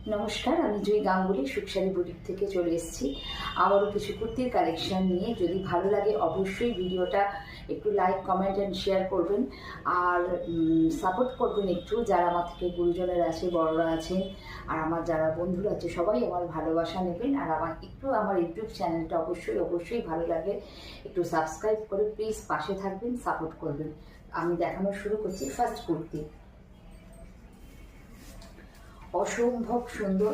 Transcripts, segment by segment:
নমস্কার, আমি জুই গাঙ্গুলি সুখসারি বুটিক থেকে চলে এসেছি আবারও কিছু কুর্তির কালেকশন নিয়ে। যদি ভালো লাগে অবশ্যই ভিডিওটা একটু লাইক, কমেন্ট অ্যান্ড শেয়ার করবেন আর সাপোর্ট করবেন একটু। যারা আমার থেকে গুরুজনেরা আছে, বড়রা আছেন, আর আমার যারা বন্ধুরা আছে, সবাই আমার ভালোবাসা নেবেন। আর আমার ইউটিউব চ্যানেলটা অবশ্যই ভালো লাগে একটু সাবস্ক্রাইব করে প্লিজ পাশে থাকবেন, সাপোর্ট করবেন। আমি দেখানো শুরু করছি। ফার্স্ট কুর্তি, অসম্ভব সুন্দর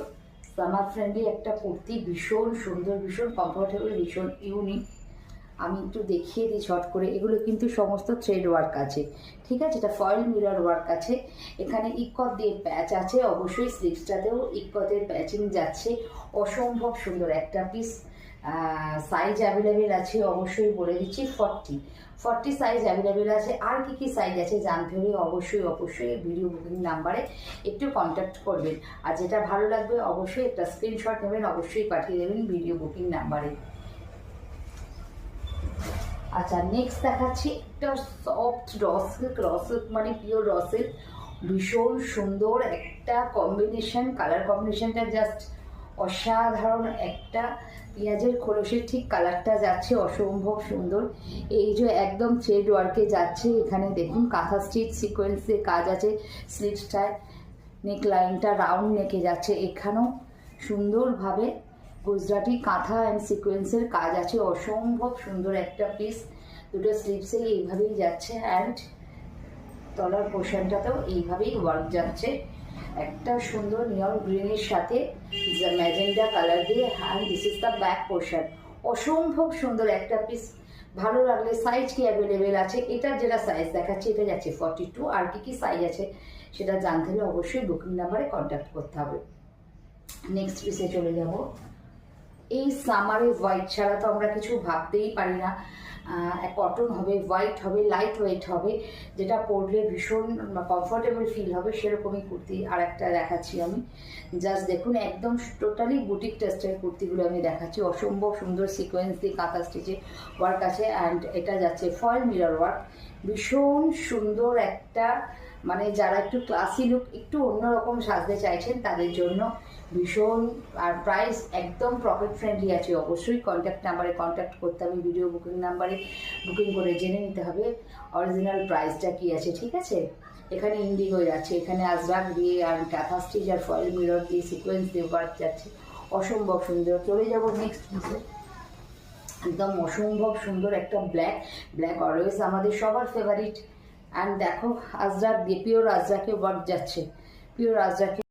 সামার ফ্রেন্ডলি একটা কুর্তি, ভীষণ সুন্দর, ভীষণ কমফোর্টেবল, ভীষণ ইউনিক। আমি একটু দেখিয়ে দিই শর্ট করে। এগুলো কিন্তু সমস্ত থ্রেড ওয়ার্ক আছে, ঠিক আছে? এটা ফয়েল মিরর ওয়ার্ক আছে। এখানে ইক্কত দিয়ে প্যাচ আছে, অবশ্যই স্লিভসটাতেও ইক্কতের প্যাচিং যাচ্ছে। অসম্ভব সুন্দর একটা পিস। সাইজ অ্যাভেলেবেল আছে, অবশ্যই বলে দিচ্ছি 40 সাইজ অ্যাভেলেবেল আছে। আর কি কি সাইজ আছে জানতে হলে অবশ্যই ভিডিও বুকিং নাম্বারে একটু কন্ট্যাক্ট করবেন। আর যেটা ভালো লাগবে অবশ্যই একটা স্ক্রিনশট নেবেন, অবশ্যই পাঠিয়ে দেবেন ভিডিও বুকিং নাম্বারে। আচ্ছা, নেক্সট দেখাচ্ছি একটা সফট র সিল্ক মানে পিওর র সিল্ক। ভীষণ সুন্দর একটা কম্বিনেশন, কালার কম্বিনেশনটা জাস্ট অসাধারণ। একটা পেঁয়াজের খোলসের ঠিক কালারটা যাচ্ছে, অসম্ভব সুন্দর। এই যে একদম থ্রেড ওয়ার্কে যাচ্ছে। এখানে দেখুন কাঁথা স্টিচ সিকোয়েন্সে কাজ আছে স্লিভসটায়। নেক লাইনটা রাউন্ড নেকে যাচ্ছে। এখানেও সুন্দরভাবে গুজরাটি কাঁথা অ্যান্ড সিকোয়েন্সের কাজ আছে। অসম্ভব সুন্দর একটা পিস। দুটো স্লিভসে এইভাবেই যাচ্ছে অ্যান্ড তলার পোর্শনটাতেও এইভাবেই ওয়ার্ক যাচ্ছে। একটা সুন্দর নিয়ন গ্রিনের সাথে ম্যাজেন্ডা কালার দিয়ে। And this is the back portion. অসম্ভব সুন্দর একটা পিস। ভালো লাগলে সাইজ কি অ্যাভেলেবেল আছে, এটা যেটা সাইজ দেখাচ্ছে এটা যাচ্ছে 42। আর কি কি সাইজ আছে সেটা জানতে হলে অবশ্যই বুকিং নাম্বারে কন্ট্যাক্ট করতে হবে। নেক্সট পিসে চলে যাব। এই সামারে হোয়াইট ছাড়া তো আমরা কিছু ভাবতেই পারি না। কটন হবে, হোয়াইট হবে, লাইট ওয়েট হবে, যেটা পরলে ভীষণ কমফোর্টেবল ফিল হবে, সেরকমই কুর্তি আর একটা দেখাচ্ছি আমি। জাস্ট দেখুন, একদম টোটালি বুটিক টেস্টের কুর্তিগুলো আমি দেখাচ্ছি। অসম্ভব সুন্দর সিকোয়েন্স দিয়ে কাঁথা স্টিচে ওয়ার্ক আছে অ্যান্ড এটা যাচ্ছে ফয়েল মিরর ওয়ার্ক। ভীষণ সুন্দর একটা, মানে যারা একটু ক্লাসি লুক, একটু অন্যরকম সাজতে চাইছেন তাদের জন্য ভীষণ। আর প্রাইস একদম প্রফিট ফ্রেন্ডলি আছে। অবশ্যই কন্ট্যাক্ট নাম্বারে কন্ট্যাক্ট করতে হবে, ভিডিও বুকিং নাম্বারে বুকিং করে জেনে নিতে হবে অরিজিনাল প্রাইসটা কী আছে, ঠিক আছে? এখানে ইন্ডিগো যাচ্ছে, এখানে আজরাক দিয়ে আর কাঁথা স্টিচ আর ফয়েল মিরর দিয়ে সিকোয়েন্স দিয়ে ওয়ার্ক যাচ্ছে। অসম্ভব সুন্দর। চলে যাব নেক্সট পিসে। একদম অসম্ভব সুন্দর একটা ব্ল্যাক অলওয়েজ আমাদের সবার ফেভারিট। অ্যান্ড দেখো আজরাক দিয়ে, পিওর আজরাকে ওয়ার্ক যাচ্ছে, পিওর আজরাকে